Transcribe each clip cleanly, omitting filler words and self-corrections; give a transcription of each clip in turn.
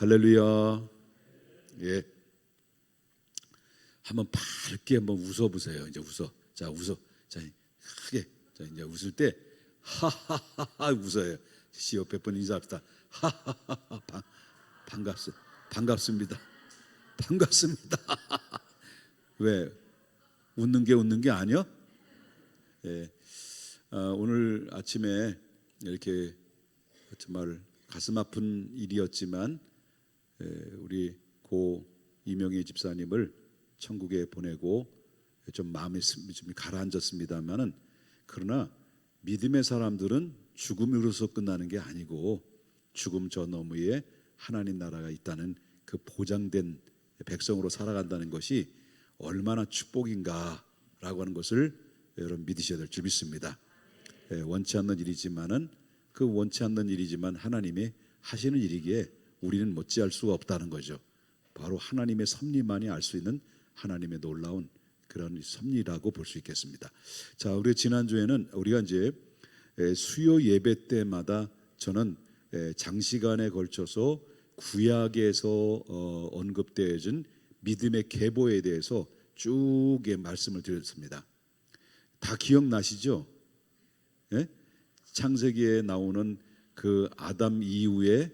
할렐루야. 예. 한번 밝게 한번 웃어보세요. 이제 웃어. 자, 웃어. 자, 크게. 자, 이제 웃을 때 하하하하 웃어요. 시 옆에 분 인사합시다. 하하하하. 반갑습니다. 반갑습니다. 왜? 웃는 게 아니요? 예. 오늘 아침에 이렇게 정말 가슴 아픈 일이었지만 우리 고 이명희 집사님을 천국에 보내고 좀 마음이 좀 가라앉았습니다만은, 그러나 믿음의 사람들은 죽음으로서 끝나는 게 아니고 죽음 저 너머에 하나님 나라가 있다는 그 보장된 백성으로 살아간다는 것이 얼마나 축복인가라고 하는 것을 여러분 믿으셔야 될 줄 믿습니다. 원치 않는 일이지만은 그 원치 않는 일이지만 하나님이 하시는 일이기에 우리는 못지할 수가 없다는 거죠. 바로 하나님의 섭리만이 알 수 있는 하나님의 놀라운 그런 섭리라고 볼 수 있겠습니다. 자, 우리 지난주에는 우리가 이제 수요 예배 때마다 저는 장시간에 걸쳐서 구약에서 언급되어진 믿음의 계보에 대해서 쭉 말씀을 드렸습니다. 다 기억나시죠? 예? 창세기에 나오는 그 아담 이후의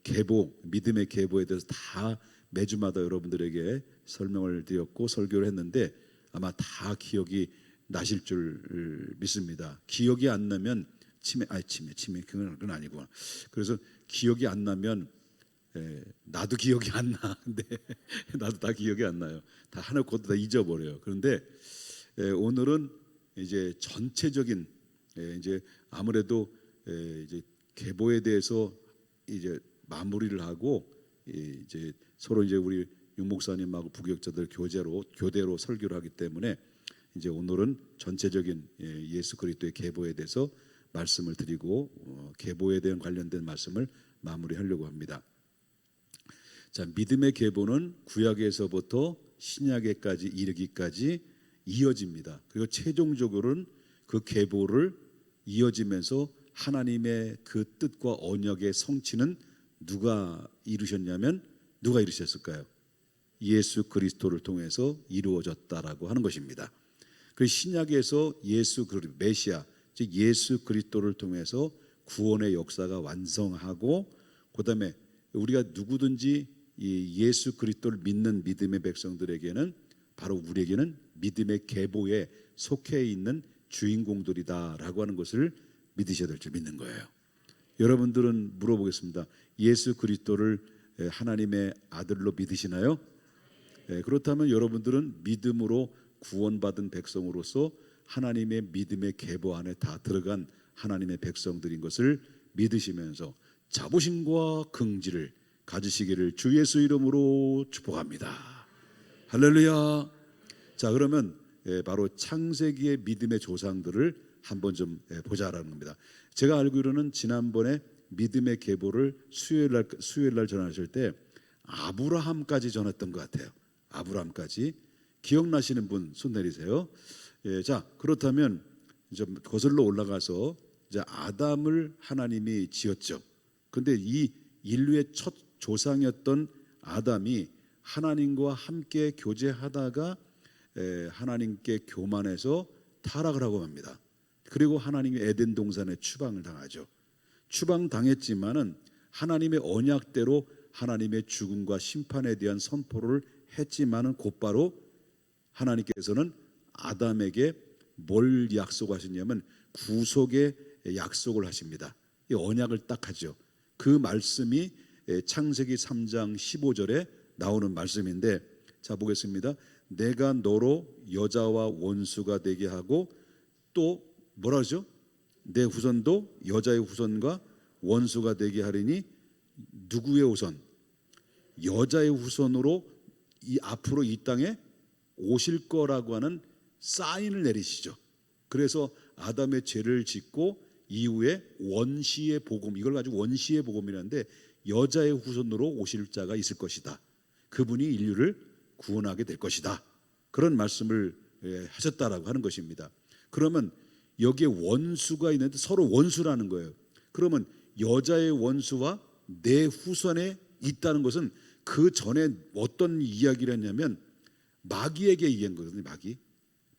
계보, 믿음의 계보에 대해서 다 매주마다 여러분들에게 설명을 드렸고 설교를 했는데 아마 다 기억이 나실 줄 믿습니다. 기억이 안 나면 치매 그건 아니고, 그래서 기억이 안 나면 나도 기억이 안 나. 근데 나도 다 기억이 안 나요. 다 하나 곧 다 잊어버려요. 그런데 오늘은 이제 전체적인 이제 아무래도 이제 계보에 대해서 이제 마무리를 하고 이제 서로 이제 우리 윤 목사님하고 부교육자들 교대로 설교를 하기 때문에 이제 오늘은 전체적인 예수 그리스도의 계보에 대해서 말씀을 드리고 계보에 대한 관련된 말씀을 마무리하려고 합니다. 자, 믿음의 계보는 구약에서부터 신약에까지 이르기까지 이어집니다. 그리고 최종적으로는 그 계보를 이어지면서 하나님의 그 뜻과 언약의 성취는 누가 이루셨냐면 누가 이루셨을까요? 예수 그리스도를 통해서 이루어졌다라고 하는 것입니다. 그 신약에서 예수 그리스도 메시아, 즉 예수 그리스도를 통해서 구원의 역사가 완성하고, 그다음에 우리가 누구든지 이 예수 그리스도를 믿는 믿음의 백성들에게는 바로 우리에게는 믿음의 계보에 속해 있는 주인공들이다라고 하는 것을 믿으셔야 될 줄 믿는 거예요. 여러분들은 물어보겠습니다. 예수 그리스도를 하나님의 아들로 믿으시나요? 그렇다면 여러분들은 믿음으로 구원받은 백성으로서 하나님의 믿음의 계보 안에 다 들어간 하나님의 백성들인 것을 믿으시면서 자부심과 긍지를 가지시기를 주 예수 이름으로 축복합니다. 할렐루야. 자, 그러면 바로 창세기의 믿음의 조상들을 한번 좀 보자라는 겁니다. 제가 알기로는 지난번에 믿음의 계보를 수요일 날 전하실 때 아브라함까지 전했던 것 같아요. 아브라함까지. 기억나시는 분 손 내리세요. 자, 그렇다면 좀 거슬러 올라가서 이제 아담을 하나님이 지었죠. 근데 이 인류의 첫 조상이었던 아담이 하나님과 함께 교제하다가 하나님께 교만해서 타락을 하고 맙니다. 그리고 하나님이 에덴 동산에 추방을 당하죠. 추방당했지만은 하나님의 언약대로 하나님의 죽음과 심판에 대한 선포를 했지만은 곧바로 하나님께서는 아담에게 뭘 약속하셨냐면 구속의 약속을 하십니다. 이 언약을 딱 하죠. 그 말씀이 창세기 3장 15절에 나오는 말씀인데, 자 보겠습니다. 내가 너로 여자와 원수가 되게 하고, 또 뭐라 그러죠? 내 후손도 여자의 후손과 원수가 되게 하리니, 누구의 후손? 여자의 후손으로 앞으로 이 땅에 오실 거라고 하는 사인을 내리시죠. 그래서 아담의 죄를 짓고 이후에 원시의 복음, 이걸 가지고 원시의 복음이라는데 여자의 후손으로 오실 자가 있을 것이다. 그분이 인류를 구원하게 될 것이다. 그런 말씀을 하셨다라고 하는 것입니다. 그러면 여기에 원수가 있는데 서로 원수라는 거예요. 그러면 여자의 원수와 내 후손의 있다는 것은 그 전에 어떤 이야기를 했냐면 마귀에게 얘기한 거거든요.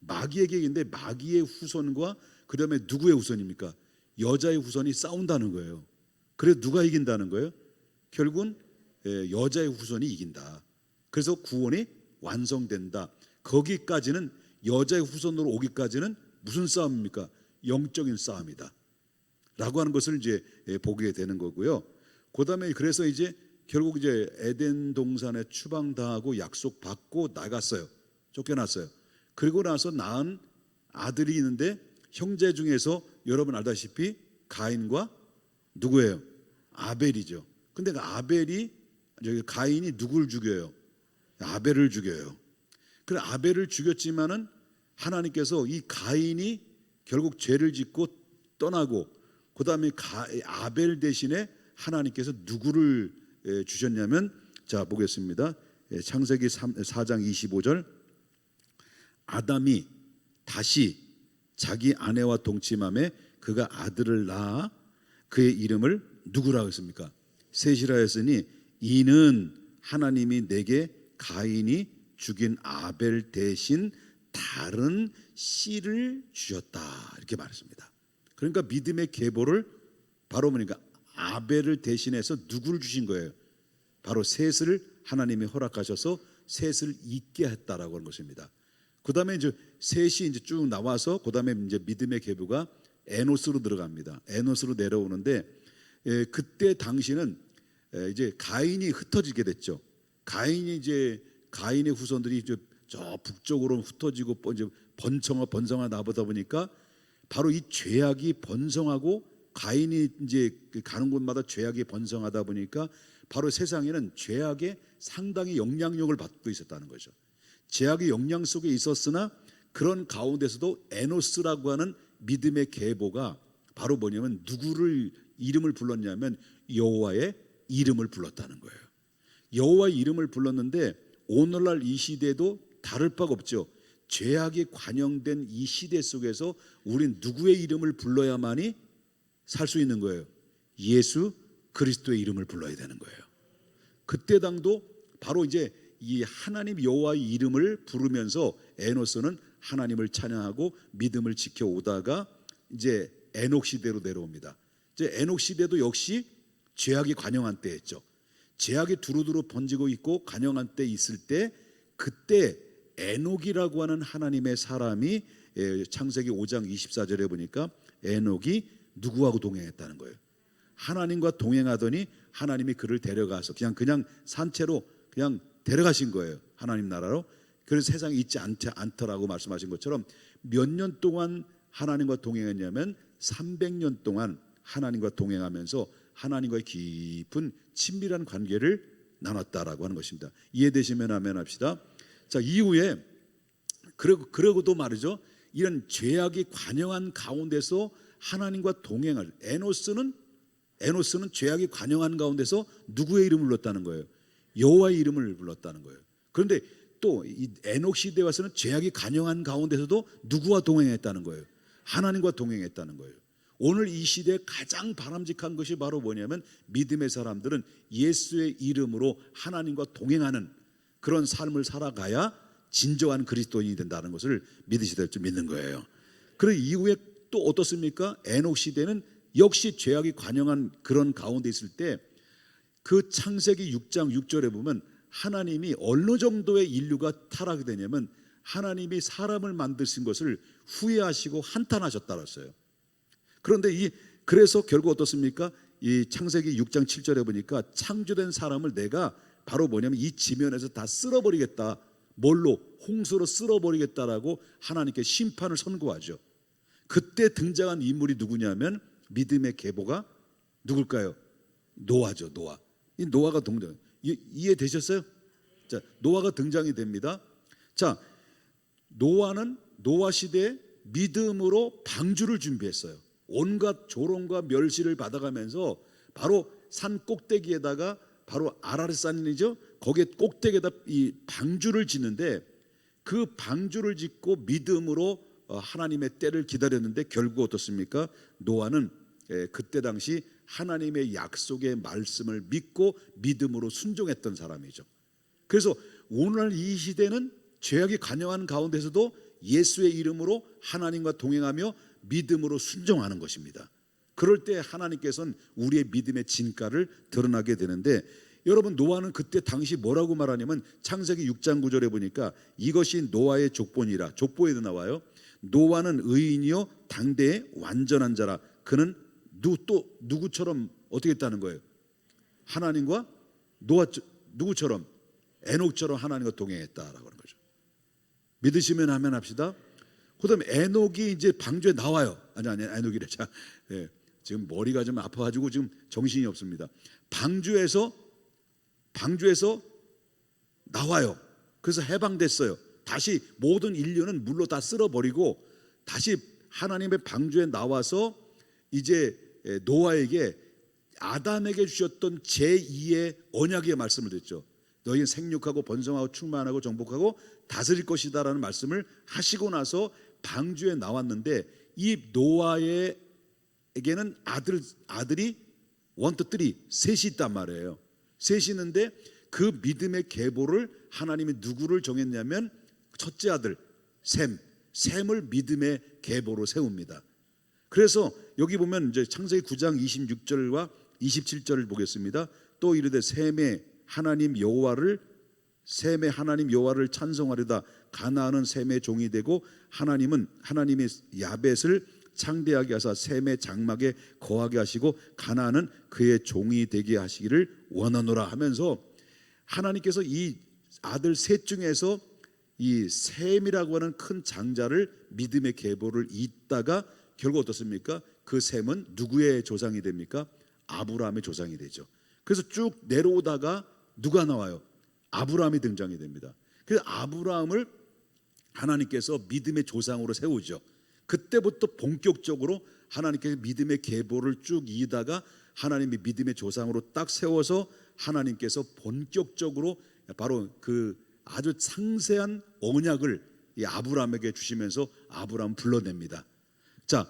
마귀에게 얘기인데 마귀의 후손과 그다음에 누구의 후손입니까? 여자의 후손이 싸운다는 거예요. 그래서 누가 이긴다는 거예요? 결국은 여자의 후손이 이긴다. 그래서 구원이 완성된다. 거기까지는 여자의 후손으로 오기까지는 무슨 싸움입니까? 영적인 싸움이다 라고 하는 것을 이제 보게 되는 거고요. 그다음에 그래서 이제 결국 이제 에덴 동산에 추방당하고 약속받고 나갔어요. 쫓겨났어요. 그리고 나서 낳은 아들이 있는데 형제 중에서 여러분 알다시피 가인과 누구예요? 아벨이죠. 근데 가인이 누구를 죽여요? 아벨을 죽여요. 그래 아벨을 죽였지만은 하나님께서 이 가인이 결국 죄를 짓고 떠나고 그다음에 아벨 대신에 하나님께서 누구를 주셨냐면 자 보겠습니다. 창세기 4장 25절 아담이 다시 자기 아내와 동침함에 그가 아들을 낳아 그의 이름을 누구라고 했습니까? 셋이라 했으니 이는 하나님이 내게 가인이 죽인 아벨 대신 다른 씨를 주셨다 이렇게 말했습니다. 그러니까 믿음의 계보를 바로 뭐니까 아벨을 대신해서 누구를 주신 거예요? 바로 셋을 하나님이 허락하셔서 셋을 있게 했다라고 하는 것입니다. 그다음에 이제 셋이 이제 쭉 나와서 그다음에 이제 믿음의 계보가 에노스로 들어갑니다. 에노스로 내려오는데 그때 당시는 이제 가인이 흩어지게 됐죠. 가인의 후손들이 이제 저 북쪽으로 흩어지고 이제 번성하 나보다 보니까 바로 이 죄악이 번성하고 가인이 이제 가는 곳마다 죄악이 번성하다 보니까 바로 세상에는 죄악의 상당히 영향력을 받고 있었다는 거죠. 죄악의 영향 속에 있었으나 그런 가운데서도 에노스라고 하는 믿음의 계보가 바로 뭐냐면 누구를 이름을 불렀냐면 여호와의 이름을 불렀다는 거예요. 여호와의 이름을 불렀는데 오늘날 이 시대도 다를 바가 없죠. 죄악이 관영된 이 시대 속에서 우린 누구의 이름을 불러야만이 살 수 있는 거예요? 예수 그리스도의 이름을 불러야 되는 거예요. 그때 당도 바로 이제 이 하나님 여호와의 이름을 부르면서 에노스는 하나님을 찬양하고 믿음을 지켜오다가 이제 에녹 시대로 내려옵니다. 이제 에녹 시대도 역시 죄악이 관영한 때였죠. 죄악이 두루두루 번지고 있고 관영한 때 있을 때 그때 에녹이라고 하는 하나님의 사람이 창세기 5장 24절에 보니까 에녹이 누구하고 동행했다는 거예요? 하나님과 동행하더니 하나님이 그를 데려가서 그냥 산채로 그냥 데려가신 거예요. 하나님 나라로. 그래서 세상에 있지 않더라고 말씀하신 것처럼 몇 년 동안 하나님과 동행했냐면 300년 동안 하나님과 동행하면서 하나님과의 깊은 친밀한 관계를 나눴다라고 하는 것입니다. 이해되시면 아멘 합시다. 자, 이후에 그러고도 말이죠. 이런 죄악이 관영한 가운데서 하나님과 동행을 에노스는 죄악이 관영한 가운데서 누구의 이름을 불렀다는 거예요? 여호와의 이름을 불렀다는 거예요. 그런데 또 이 에녹 시대에 와서는 죄악이 관영한 가운데서도 누구와 동행했다는 거예요? 하나님과 동행했다는 거예요. 오늘 이 시대에 가장 바람직한 것이 바로 뭐냐면 믿음의 사람들은 예수의 이름으로 하나님과 동행하는 그런 삶을 살아가야 진정한 그리스도인이 된다는 것을 믿으셔야 될 줄 믿는 거예요. 그리고 이후에 또 어떻습니까? 에녹 시대는 역시 죄악이 관영한 그런 가운데 있을 때 그 창세기 6장 6절에 보면 하나님이 어느 정도의 인류가 타락이 되냐면 하나님이 사람을 만드신 것을 후회하시고 한탄하셨다고 했어요. 그런데 그래서 결국 어떻습니까? 이 창세기 6장 7절에 보니까 창조된 사람을 내가 바로 뭐냐면 이 지면에서 다 쓸어버리겠다. 뭘로? 홍수로 쓸어버리겠다라고 하나님께 심판을 선고하죠. 그때 등장한 인물이 누구냐면 믿음의 계보가 누굴까요? 노아죠. 노아. 이 노아가 등장. 이해되셨어요? 자, 노아가 등장이 됩니다. 자, 노아는 노아 시대에 믿음으로 방주를 준비했어요. 온갖 조롱과 멸시를 받아가면서 바로 산 꼭대기에다가 바로 아라르산이죠. 거기에 꼭대기에다 이 방주를 짓는데 그 방주를 짓고 믿음으로 하나님의 때를 기다렸는데 결국 어떻습니까? 노아는 그때 당시 하나님의 약속의 말씀을 믿고 믿음으로 순종했던 사람이죠. 그래서 오늘 이 시대는 죄악이 관영하는 가운데서도 예수의 이름으로 하나님과 동행하며 믿음으로 순종하는 것입니다. 그럴 때 하나님께서는 우리의 믿음의 진가를 드러나게 되는데, 여러분 노아는 그때 당시 뭐라고 말하냐면 창세기 6장 9절에 보니까 이것이 노아의 족보니라. 족보에도 나와요. 노아는 의인이요 당대의 완전한 자라. 그는 또 누구처럼 어떻게 했다는 거예요? 하나님과 누구처럼? 에녹처럼 하나님과 동행했다라고 하는 거죠. 믿으시면 아멘 합시다. 그다음에 에녹이 이제 방주에 나와요. 아니 에녹이래. 자, 예, 지금 머리가 좀 아파가지고 지금 정신이 없습니다. 방주에서 나와요. 그래서 해방됐어요. 다시 모든 인류는 물로 다 쓸어버리고 다시 하나님의 방주에 나와서 이제 노아에게 아담에게 주셨던 제2의 언약의 말씀을 듣죠. 너희는 생육하고 번성하고 충만하고 정복하고 다스릴 것이다라는 말씀을 하시고 나서 방주에 나왔는데, 이 노아에게는 아들이 1, 2, 3 셋이 있단 말이에요. 셋이 있는데 그 믿음의 계보를 하나님이 누구를 정했냐면 첫째 아들 셈을 믿음의 계보로 세웁니다. 그래서 여기 보면 이제 창세기 9장 26절과 27절을 보겠습니다. 또 이르되 셈의 하나님 여호와를 찬송하려다 가나안은 셈의 종이 되고 하나님이 야벳을 창대하게 하사 셈의 장막에 거하게 하시고 가나안은 그의 종이 되게 하시기를 원하노라 하면서 하나님께서 이 아들 셋 중에서 이 셈이라고 하는 큰 장자를 믿음의 계보를 잇다가 결국 어떻습니까? 그 셈은 누구의 조상이 됩니까? 아브라함의 조상이 되죠. 그래서 쭉 내려오다가 누가 나와요? 아브라함이 등장이 됩니다. 그래서 아브라함을 하나님께서 믿음의 조상으로 세우죠. 그때부터 본격적으로 하나님께서 믿음의 계보를 쭉 이다가 하나님이 믿음의 조상으로 딱 세워서 하나님께서 본격적으로 바로 그 아주 상세한 언약을 이 아브라함에게 주시면서 아브라함 불러냅니다. 자,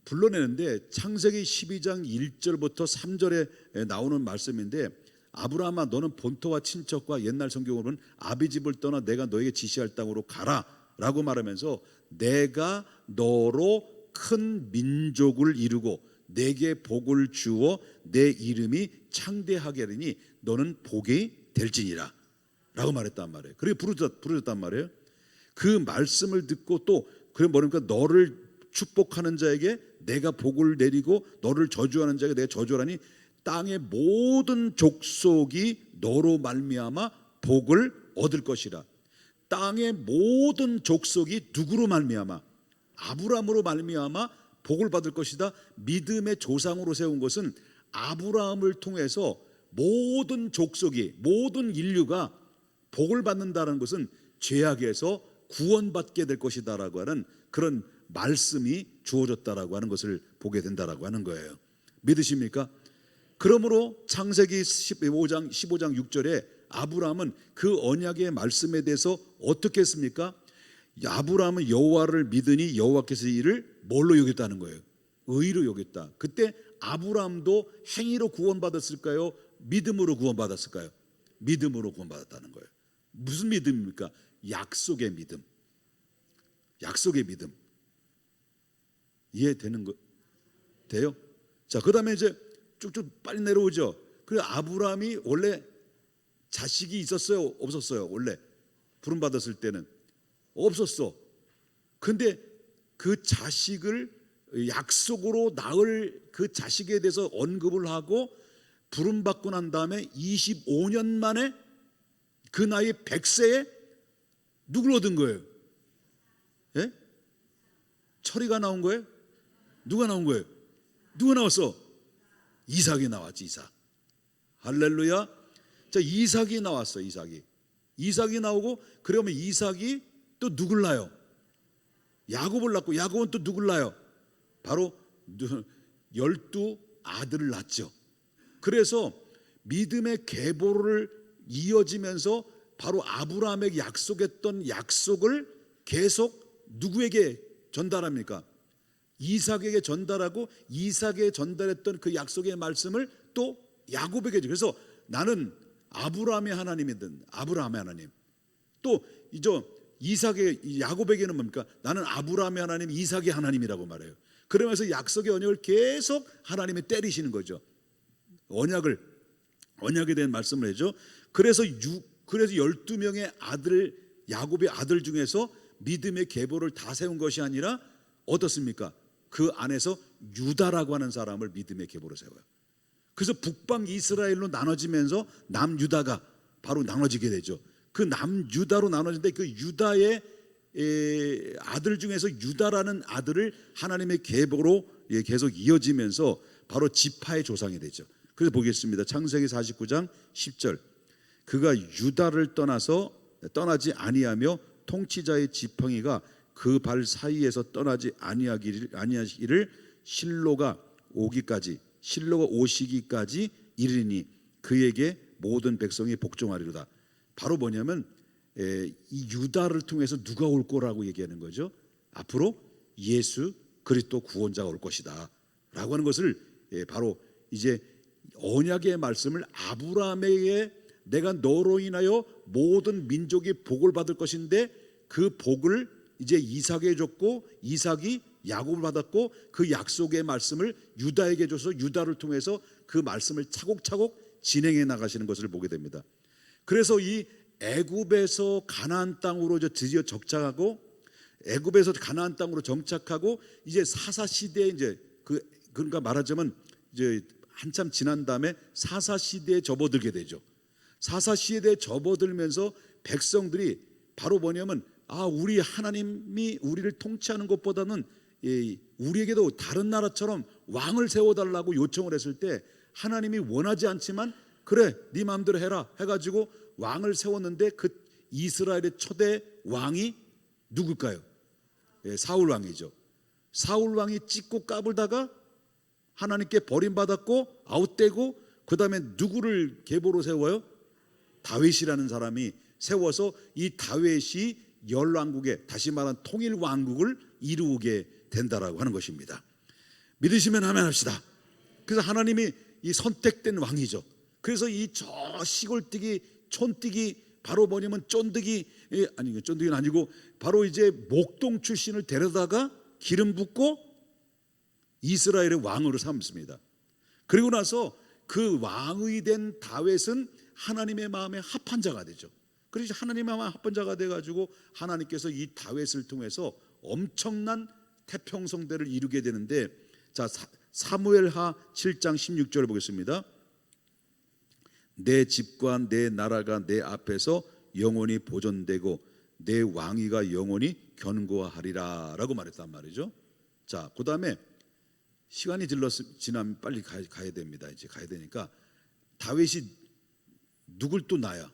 불러내는데 창세기 12장 1절부터 3절에 나오는 말씀인데, 아브라함아 너는 본토와 친척과 옛날 성경으로 보면 아비 집을 떠나 내가 너에게 지시할 땅으로 가라 라고 말하면서 내가 너로 큰 민족을 이루고 내게 복을 주어 내 이름이 창대하게 하리니 너는 복이 될지니라 라고 말했단 말이에요. 그렇게 부르셨단 말이에요. 그 말씀을 듣고 또 그래 뭐니까 너를 축복하는 자에게 내가 복을 내리고 너를 저주하는 자에게 내가 저주하니 땅의 모든 족속이 너로 말미암아 복을 얻을 것이라. 땅의 모든 족속이 누구로 말미암아? 아브라함으로 말미암아 복을 받을 것이다. 믿음의 조상으로 세운 것은 아브라함을 통해서 모든 족속이, 모든 인류가 복을 받는다는 것은 죄악에서 구원받게 될 것이다라고 하는 그런 말씀이 주어졌다라고 하는 것을 보게 된다라고 하는 거예요. 믿으십니까? 그러므로 창세기 15장 6절에 아브라함은 그 언약의 말씀에 대해서 어떻게 했습니까? 아브라함은 여호와를 믿으니 여호와께서 이를 뭘로 여겼다는 거예요? 의로 여겼다. 그때 아브라함도 행위로 구원받았을까요? 믿음으로 구원받았을까요? 믿음으로 구원받았다는 거예요. 무슨 믿음입니까? 약속의 믿음. 약속의 믿음. 이해되는 거 돼요? 자, 그다음에 이제 쭉쭉 빨리 내려오죠. 그래서 아브라함이 원래 자식이 있었어요? 없었어요? 원래 부름 받았을 때는 없었어. 근데 그 자식을 약속으로 낳을 그 자식에 대해서 언급을 하고 부름 받고 난 다음에 25년 만에 그 나이 100세에 누굴 얻은 거예요? 예? 철이가 나온 거예요? 누가 나온 거예요? 누가 나왔어? 이삭이 나왔지. 이삭. 할렐루야. 자, 이삭이 나왔어. 이삭이 나오고, 그러면 이삭이 또 누굴 낳아요? 야곱을 낳고, 야곱은 또 누굴 낳아요? 바로 12 아들을 낳죠. 그래서 믿음의 계보를 이어지면서 바로 아브라함에게 약속했던 약속을 계속 누구에게 전달합니까? 이삭에게 전달하고 이삭에게 전달했던 그 약속의 말씀을 또 야곱에게 줘. 그래서 나는 아브라함의 하나님이든 아브라함의 하나님, 또 이제 이삭의 야곱에게는 뭡니까? 나는 아브라함의 하나님, 이삭의 하나님이라고 말해요. 그러면서 약속의 언약을 계속 하나님이 때리시는 거죠. 언약에 대한 말씀을 해줘. 그래서 12명의 아들, 야곱의 아들 중에서 믿음의 계보를 다 세운 것이 아니라 어떻습니까? 그 안에서 유다라고 하는 사람을 믿음의 계보로 세워요. 그래서 북방 이스라엘로 나눠지면서 남유다가 바로 나눠지게 되죠. 그 남유다로 나눠진데 그 유다의 아들 중에서 유다라는 아들을 하나님의 계보로 계속 이어지면서 바로 지파의 조상이 되죠. 그래서 보겠습니다. 창세기 49장 10절. 그가 유다를 떠나지 아니하며 통치자의 지팡이가 그 발 사이에서 떠나지 아니하기를 실로가 오시기까지 이르니 그에게 모든 백성이 복종하리로다. 바로 뭐냐면 이 유다를 통해서 누가 올 거라고 얘기하는 거죠. 앞으로 예수 그리스도 구원자가 올 것이다 라고 하는 것을 바로 이제 언약의 말씀을 아브라함에게 내가 너로 인하여 모든 민족이 복을 받을 것인데 그 복을 이제 이삭에게 줬고 이삭이 야곱을 받았고 그 약속의 말씀을 유다에게 줘서 유다를 통해서 그 말씀을 차곡차곡 진행해 나가시는 것을 보게 됩니다. 그래서 이 애굽에서 가나안 땅으로 드디어 정착하고 애굽에서 가나안 땅으로 정착하고 이제 사사 시대에 이제 그러니까 말하자면 이제 한참 지난 다음에 사사 시대에 접어들게 되죠. 사사 시대에 접어들면서 백성들이 바로 뭐냐면 우리 하나님이 우리를 통치하는 것보다는 우리에게도 다른 나라처럼 왕을 세워달라고 요청을 했을 때 하나님이 원하지 않지만 그래 네 마음대로 해라 해가지고 왕을 세웠는데 그 이스라엘의 초대 왕이 누굴까요? 사울 왕이죠. 사울 왕이 찢고 까불다가 하나님께 버림받았고 아웃되고 그 다음에 누구를 계보로 세워요? 다윗이라는 사람이 세워서 이 다윗이 열왕국의 다시 말한 통일왕국을 이루게 된다라고 하는 것입니다. 믿으시면 아멘 합시다. 그래서 하나님이 이 선택된 왕이죠. 그래서 이 저 시골뛰기 촌뛰기 바로 뭐냐면 쫀득이는 아니고 바로 이제 목동 출신을 데려다가 기름 붓고 이스라엘의 왕으로 삼습니다. 그리고 나서 그 왕이 된 다윗은 하나님의 마음에 합한 자가 되죠. 그래서 하나님의 마음에 합한 자가 돼가지고 하나님께서 이 다윗을 통해서 엄청난 태평성대를 이루게 되는데, 자 사무엘하 7장 16절을 보겠습니다. 내 집과 내 나라가 내 앞에서 영원히 보존되고 내 왕위가 영원히 견고하리라 라고 말했단 말이죠. 자, 그 다음에 시간이 지나면 빨리 가야 됩니다. 이제 가야 되니까 다윗이 누굴 또 낳아요?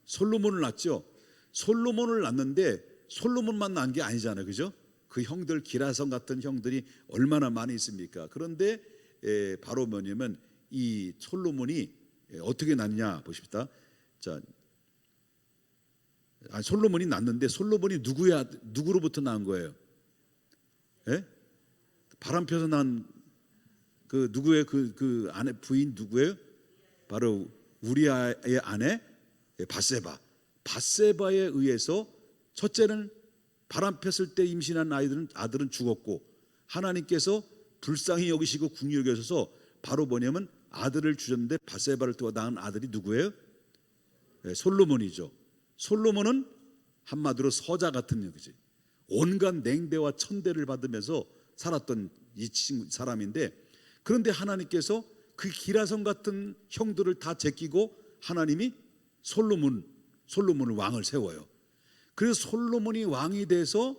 솔로몬을 낳죠. 솔로몬을 낳는데 솔로몬만 낳은 게 아니잖아요, 그죠? 그 형들 기라성 같은 형들이 얼마나 많이 있습니까? 그런데 바로 뭐냐면 이 솔로몬이 어떻게 낳냐 보십시다. 자, 솔로몬이 낳는데 솔로몬이 누구로부터 낳은 거예요? 바람 펴서 낳은 그 누구의 그 아내 부인 누구예요? 바로 우리아의 아내 바세바에 의해서 첫째는 바람 폈을 때 임신한 아들은 죽었고 하나님께서 불쌍히 여기시고 긍휼히 여기셔서 바로 뭐냐면 아들을 주셨는데 바세바를 또 낳은 아들이 누구예요? 솔로몬이죠. 솔로몬은 한마디로 서자 같은 얘기지. 온갖 냉대와 천대를 받으면서 살았던 이 사람인데, 그런데 하나님께서 그 기라성 같은 형들을 다 제끼고 하나님이 솔로몬을 왕을 세워요. 그래서 솔로몬이 왕이 돼서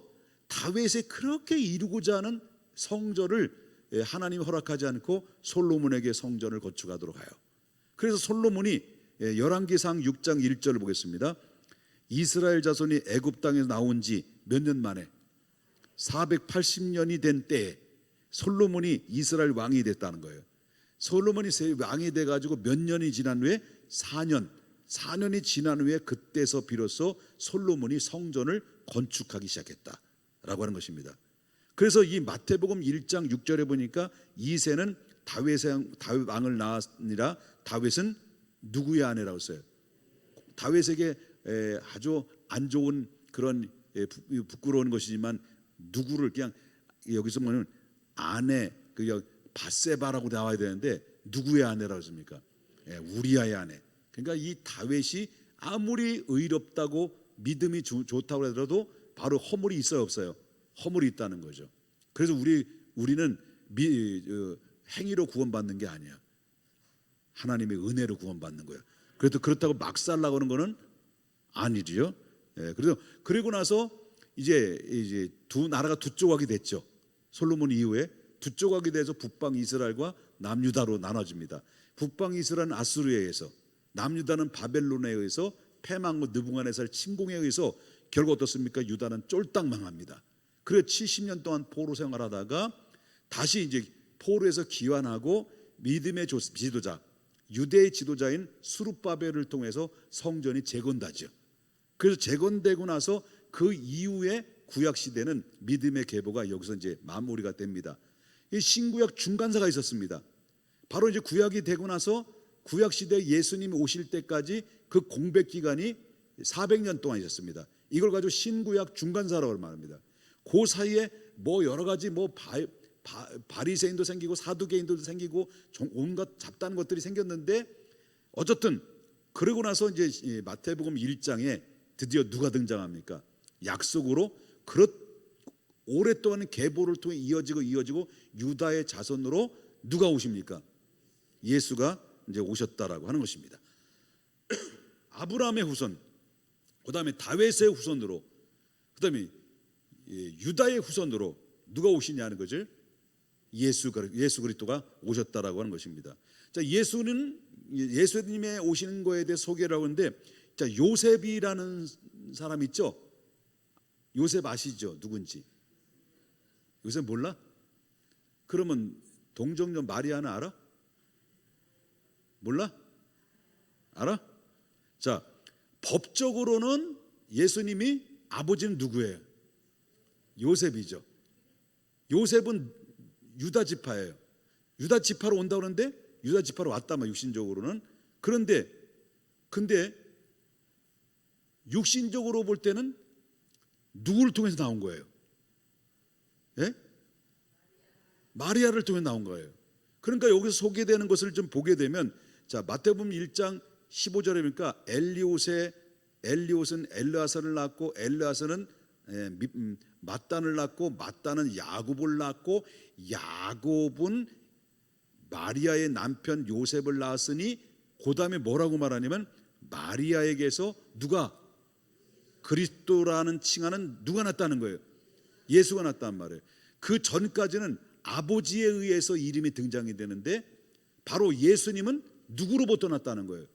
다윗이 그렇게 이루고자 하는 성전을 하나님이 허락하지 않고 솔로몬에게 성전을 건축하도록 하여. 그래서 솔로몬이 열왕기상 6장 1절을 보겠습니다. 이스라엘 자손이 애굽 땅에서 나온 지 몇 년 만에 480년이 된 때에 솔로몬이 이스라엘 왕이 됐다는 거예요. 솔로몬이 왕이 돼가지고 몇 년이 지난 후에 4년이 지난 후에 그때서 비로소 솔로몬이 성전을 건축하기 시작했다라고 하는 것입니다. 그래서 이 마태복음 1장 6절에 보니까 이새는 다윗 왕을 낳았느니라. 다윗은 누구의 아내라고 써요? 다윗에게 아주 안 좋은 그런 부끄러운 것이지만 누구를 그냥 여기서 보면 아내 그 밧세바라고 나와야 되는데 누구의 아내라고 했습니까? 우리아의 아내. 그러니까 이 다윗이 아무리 의롭다고 믿음이 좋다고 하더라도 바로 허물이 있어요, 없어요? 허물이 있다는 거죠. 그래서 우리는 행위로 구원받는 게 아니야. 하나님의 은혜로 구원받는 거예요. 그래도 그렇다고 막 살라고 하는 거는 아니지요. 그래서 그리고 나서 이제 두 나라가 두 조각이 됐죠. 솔로몬 이후에 두 조각이 돼서 북방 이스라엘과 남유다로 나눠집니다. 북방 이스라엘은 아수르에 의해서, 남유다는 바벨론에 의해서 패망고 느부갓네살 침공에 의해서 결국 어떻습니까? 유다는 쫄딱 망합니다. 그래서 70년 동안 포로 생활하다가 다시 이제 포로에서 귀환하고 믿음의 지도자, 유대의 지도자인 수룹바벨을 통해서 성전이 재건되죠. 그래서 재건되고 나서 그 이후에 구약 시대는 믿음의 계보가 여기서 이제 마무리가 됩니다. 이 신구약 중간사가 있었습니다. 바로 이제 구약이 되고 나서 구약 시대 예수님이 오실 때까지 그 공백 기간이 400년 동안 있었습니다. 이걸 가지고 신구약 중간사라고 말합니다. 그 사이에 뭐 여러 가지 뭐 바리새인도 생기고 사두개인도 생기고 온갖 잡다한 것들이 생겼는데 어쨌든 그러고 나서 이제 마태복음 1장에 드디어 누가 등장합니까? 약속으로 오랫동안 계보를 통해 이어지고 유다의 자손으로 누가 오십니까? 예수가 이제 오셨다라고 하는 것입니다. 아브라함의 후손, 그다음에 다윗의 후손으로, 그다음에 유다의 후손으로 누가 오시냐는 거죠. 예수 그리스도가 오셨다라고 하는 것입니다. 자, 예수님의 오시는 거에 대해 소개를 하는데, 자, 요셉이라는 사람 있죠? 요셉 아시죠? 누군지? 요셉 몰라? 그러면 동정녀 마리아는 알아? 몰라? 알아? 자, 법적으로는 예수님이 아버지는 누구예요? 요셉이죠. 요셉은 유다 지파예요. 유다 지파로 온다고 그러는데 유다 지파로 왔다만 육신적으로는. 근데 육신적으로 볼 때는 누구를 통해서 나온 거예요? 예? 마리아를 통해 나온 거예요. 그러니까 여기서 소개되는 것을 좀 보게 되면, 자, 마태복음 1장 15절에 보니까 엘리옷은 엘르아사를 낳고, 엘르아사는 mat단을 낳고, mat단은 야곱을 낳고, 야곱은 마리아의 남편 요셉을 낳았으니, 그 다음에 뭐라고 말하냐면 마리아에게서 누가 그리스도라는 칭하는 누가 났다는 거예요? 예수가 났단 말이에요. 그 전까지는 아버지에 의해서 이름이 등장이 되는데 바로 예수님은 누구로부터 났다는 거예요?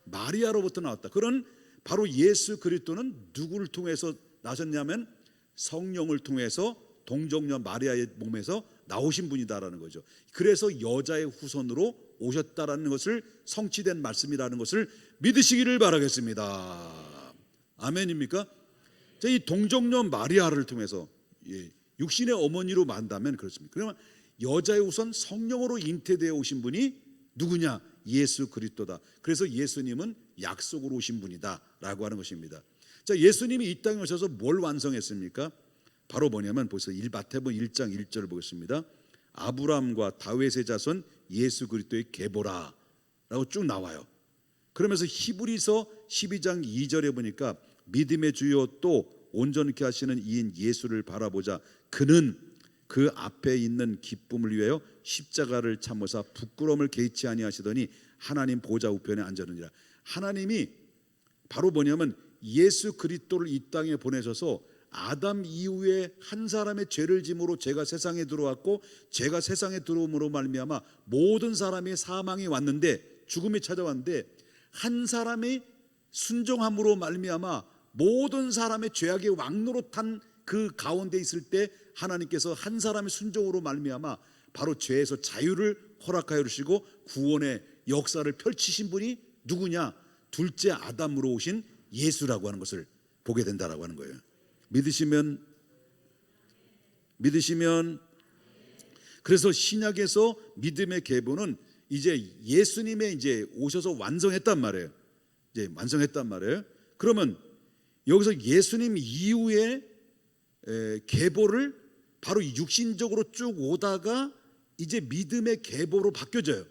마리아로부터 나왔다. 그런 바로 예수 그리스도는 누구를 통해서 나셨냐면 성령을 통해서 동정녀 마리아의 몸에서 나오신 분이다라는 거죠. 그래서 여자의 후손으로 오셨다라는 것을 성취된 말씀이라는 것을 믿으시기를 바라겠습니다. 아멘입니까? 자, 이 동정녀 마리아를 통해서 육신의 어머니로 만다면 그렇습니다. 그러면 여자의 우선 성령으로 잉태되어 오신 분이 누구냐? 예수 그리스도다. 그래서 예수님은 약속으로 오신 분이다라고 하는 것입니다. 자, 예수님이 이 땅에 오셔서 뭘 완성했습니까? 바로 뭐냐면 벌써 마태복음 1장 1절을 보겠습니다. 아브라함과 다윗의 자손 예수 그리스도의 계보라라고 쭉 나와요. 그러면서 히브리서 12장 2절에 보니까 믿음의 주요 또 온전케 하시는 이인 예수를 바라보자. 그는 그 앞에 있는 기쁨을 위하여 십자가를 참으사 부끄러움을 개의치 아니하시더니 하나님 보좌 우편에 앉았느니라. 하나님이 바로 뭐냐면 예수 그리스도를 이 땅에 보내셔서 아담 이후에 한 사람의 죄를 짐으로 죄가 세상에 들어왔고, 죄가 세상에 들어옴으로 말미암아 모든 사람의 사망이 왔는데, 죽음이 찾아왔는데, 한 사람의 순종함으로 말미암아 모든 사람의 죄악의 왕노릇한 그 가운데 있을 때 하나님께서 한 사람의 순종으로 말미암아 바로 죄에서 자유를 허락하여 주시고 구원의 역사를 펼치신 분이 누구냐? 둘째 아담으로 오신 예수라고 하는 것을 보게 된다라고 하는 거예요. 믿으시면 믿으시면, 그래서 신약에서 믿음의 계보는 이제 예수님의 이제 오셔서 완성했단 말이에요. 이제 완성했단 말이에요. 그러면 여기서 예수님 이후에 계보를 바로 육신적으로 쭉 오다가 이제 믿음의 계보로 바뀌어져요.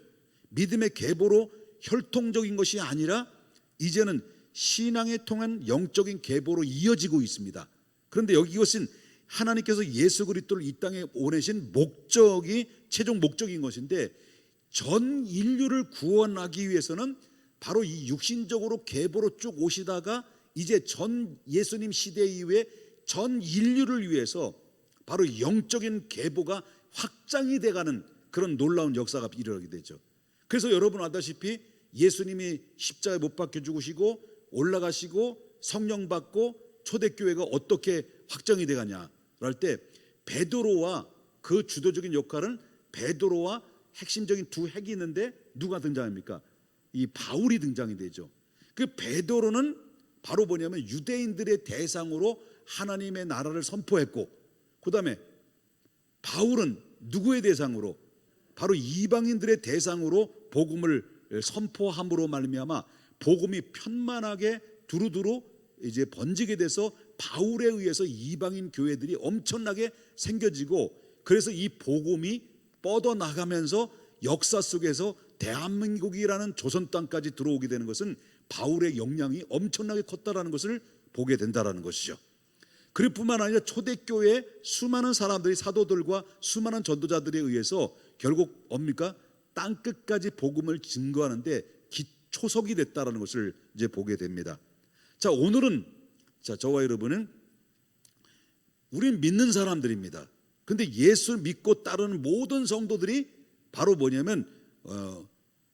믿음의 계보로 혈통적인 것이 아니라 이제는 신앙에 통한 영적인 계보로 이어지고 있습니다. 그런데 여기 이것은 하나님께서 예수 그리스도를 이 땅에 보내신 목적이 최종 목적인 것인데, 전 인류를 구원하기 위해서는 바로 이 육신적으로 계보로 쭉 오시다가 이제 전 예수님 시대 이후에 전 인류를 위해서 바로 영적인 계보가 확장이 돼가는 그런 놀라운 역사가 일어나게 되죠. 그래서 여러분 알다시피 예수님이 십자가에 못 박혀 죽으시고 올라가시고 성령 받고 초대교회가 어떻게 확정이 돼가냐 할 때, 베드로와 그 주도적인 역할은 베드로와 핵심적인 두 핵이 있는데 누가 등장합니까? 이 바울이 등장이 되죠. 그 베드로는 바로 뭐냐면 유대인들의 대상으로 하나님의 나라를 선포했고, 그 다음에 바울은 누구의 대상으로? 바로 이방인들의 대상으로 복음을 선포함으로 말미암아 복음이 편만하게 두루두루 이제 번지게 돼서 바울에 의해서 이방인 교회들이 엄청나게 생겨지고, 그래서 이 복음이 뻗어나가면서 역사 속에서 대한민국이라는 조선 땅까지 들어오게 되는 것은 바울의 영향이 엄청나게 컸다라는 것을 보게 된다라는 것이죠. 그럴 뿐만 아니라 초대교회의 수많은 사람들이, 사도들과 수많은 전도자들에 의해서 결국 뭡니까? 땅끝까지 복음을 증거하는데 초석이 됐다라는 것을 이제 보게 됩니다. 자, 오늘은 저와 여러분은 우린 믿는 사람들입니다. 근데 예수 믿고 따르는 모든 성도들이 바로 뭐냐면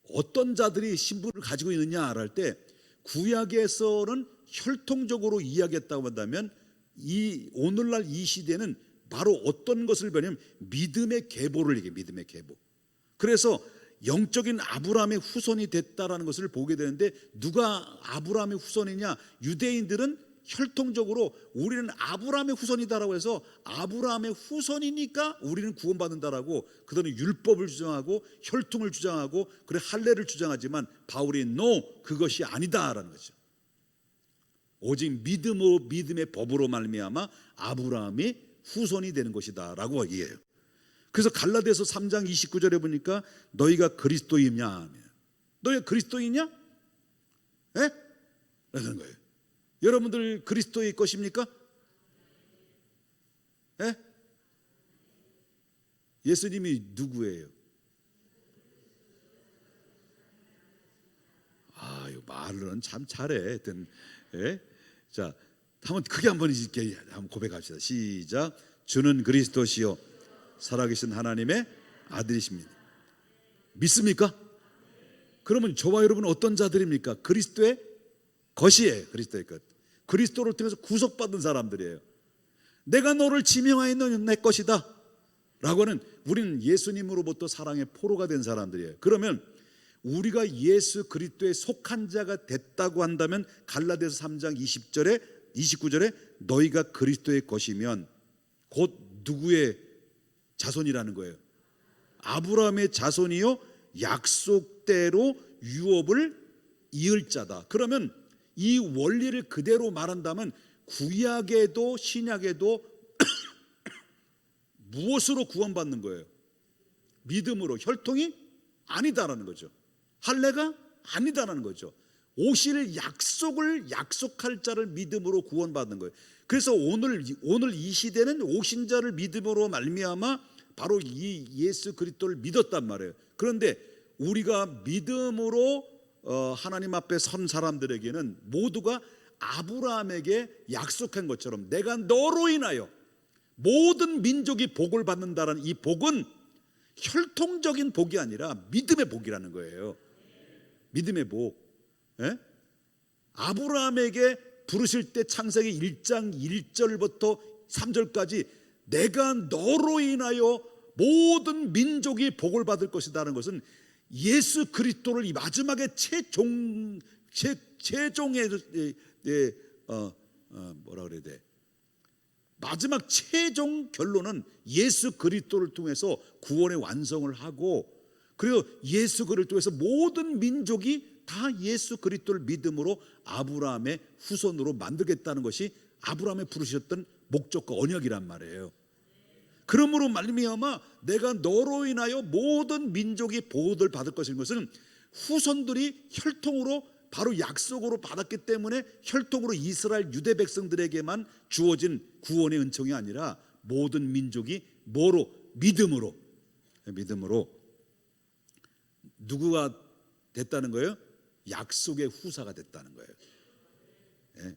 어떤 자들이 신분을 가지고 있느냐 할 때, 구약에서는 혈통적으로 이야기했다고 한다면 이 오늘날 이 시대는 바로 어떤 것을 보냐면 믿음의 계보를 얘기해요. 믿음의 계보. 그래서 영적인 아브라함의 후손이 됐다라는 것을 보게 되는데, 누가 아브라함의 후손이냐? 유대인들은 혈통적으로 우리는 아브라함의 후손이다라고 해서 아브라함의 후손이니까 우리는 구원받는다라고 그들은 율법을 주장하고 혈통을 주장하고 그래 할례를 주장하지만, 바울이 no, 그것이 아니다라는 거죠. 오직 믿음으로, 믿음의 법으로 말미암아 아브라함이 후손이 되는 것이다라고 얘기해요. 그래서 갈라디아서 3장 29절에 보니까 너희가 그리스도이냐? 너희가 그리스도이냐? 예? 그러는 거예요. 여러분들 그리스도의 것입니까? 예? 예수님이 누구예요? 이 말은 참 잘해. 하여튼, 예? 자, 한번 크게 한번 고백합시다. 시작. 주는 그리스도시요 살아계신 하나님의 아들이십니다. 믿습니까? 그러면 저와 여러분은 어떤 자들입니까? 그리스도의 것이에요. 그리스도의 것. 그리스도를 통해서 구속받은 사람들이에요. 내가 너를 지명하여 너는 내 것이다 라고 하는, 우리는 예수님으로부터 사랑의 포로가 된 사람들이에요. 그러면 우리가 예수 그리스도에 속한 자가 됐다고 한다면 갈라디아서 3장 20절에 29절에 너희가 그리스도의 것이면 곧 누구의 자손이라는 거예요? 아브라함의 자손이요 약속대로 유업을 이을 자다. 그러면 이 원리를 그대로 말한다면 구약에도 신약에도 무엇으로 구원받는 거예요? 믿음으로. 혈통이 아니다라는 거죠. 할례가 아니다라는 거죠. 오실 약속을 약속할 자를 믿음으로 구원받는 거예요. 그래서 오늘 이 시대는 오신 자를 믿음으로 말미암아 바로 이 예수 그리스도를 믿었단 말이에요. 그런데 우리가 믿음으로 하나님 앞에 선 사람들에게는 모두가 아브라함에게 약속한 것처럼 내가 너로 인하여 모든 민족이 복을 받는다라는 이 복은 혈통적인 복이 아니라 믿음의 복이라는 거예요. 믿음의 복. 예? 아브라함에게 부르실 때 창세기 1장 1절부터 3절까지 내가 너로 인하여 모든 민족이 복을 받을 것이라는 것은 예수 그리스도를 이 마지막에 최종의 뭐라 그래야 돼? 마지막 최종 결론은 예수 그리스도를 통해서 구원의 완성을 하고, 그리고 예수 그리스도를 통해서 모든 민족이 다 예수 그리스도를 믿음으로 아브라함의 후손으로 만들겠다는 것이 아브라함이 부르셨던 목적과 언약이란 말이에요. 그러므로 말미암아 내가 너로 인하여 모든 민족이 보호를 받을 것인 것은 후손들이 혈통으로 바로 약속으로 받았기 때문에 혈통으로 이스라엘 유대 백성들에게만 주어진 구원의 은총이 아니라 모든 민족이 뭐로? 믿음으로 누구가 됐다는 거예요? 약속의 후사가 됐다는 거예요. 예.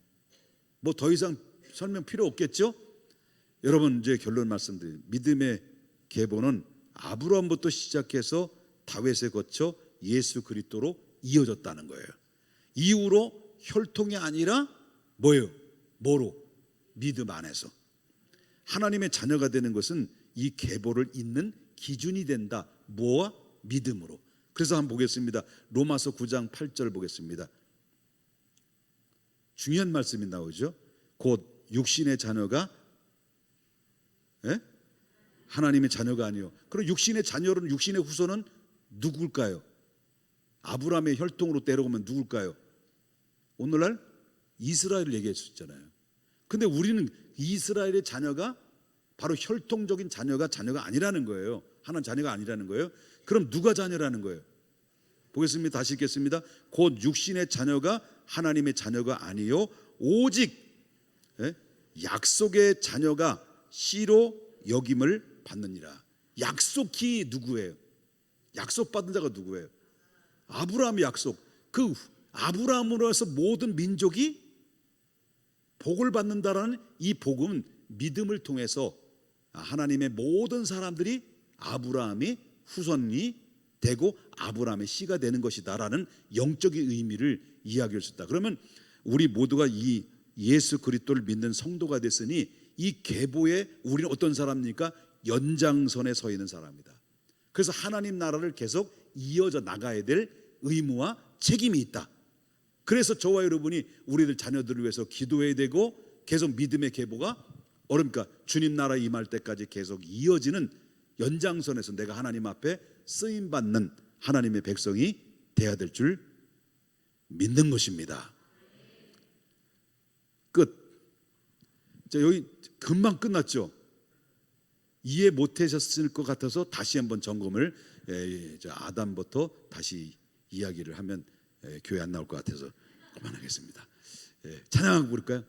뭐 더 이상 설명 필요 없겠죠? 여러분, 이제 결론 말씀드립니다. 믿음의 계보는 아브라함부터 시작해서 다윗에 거쳐 예수 그리스도로 이어졌다는 거예요. 이후로 혈통이 아니라 뭐예요? 뭐로? 믿음 안에서. 하나님의 자녀가 되는 것은 이 계보를 잇는 기준이 된다. 뭐와? 믿음으로. 그래서 한번 보겠습니다. 로마서 9장 8절 보겠습니다. 중요한 말씀이 나오죠. 곧 육신의 자녀가 하나님의 자녀가 아니요. 그럼 육신의 자녀는, 육신의 후손은 누굴까요? 아브라함의 혈통으로 데려오면 누굴까요? 오늘날 이스라엘을 얘기했었잖아요. 근데 우리는 이스라엘의 자녀가 바로 혈통적인 자녀가 아니라는 거예요. 하나님 자녀가 아니라는 거예요. 그럼 누가 자녀라는 거예요? 보겠습니다. 다시 읽겠습니다. 곧 육신의 자녀가 하나님의 자녀가 아니요 오직 약속의 자녀가 씨로 여김을 받느니라. 약속이 누구예요? 약속받은 자가 누구예요? 아브라함의 약속. 그 아브라함으로 해서 모든 민족이 복을 받는다라는 이 복음은 믿음을 통해서 하나님의 모든 사람들이 아브라함의 후손이 되고 아브라함의 씨가 되는 것이다라는 영적인 의미를 이야기할 수 있다. 그러면 우리 모두가 이 예수 그리스도를 믿는 성도가 됐으니 이 계보에 우리는 어떤 사람입니까? 연장선에 서 있는 사람이다. 그래서 하나님 나라를 계속 이어져 나가야 될 의무와 책임이 있다. 그래서 저와 여러분이 우리들 자녀들을 위해서 기도해야 되고, 계속 믿음의 계보가 그러니까 주님 나라 임할 때까지 계속 이어지는 연장선에서 내가 하나님 앞에 쓰임받는 하나님의 백성이 돼야 될 줄 믿는 것입니다. 끝. 자, 여기 금방 끝났죠. 이해 못하셨을 것 같아서 다시 한번 점검을, 아담부터 다시 이야기를 하면 교회 안 나올 것 같아서 그만하겠습니다. 찬양하고 부를까요?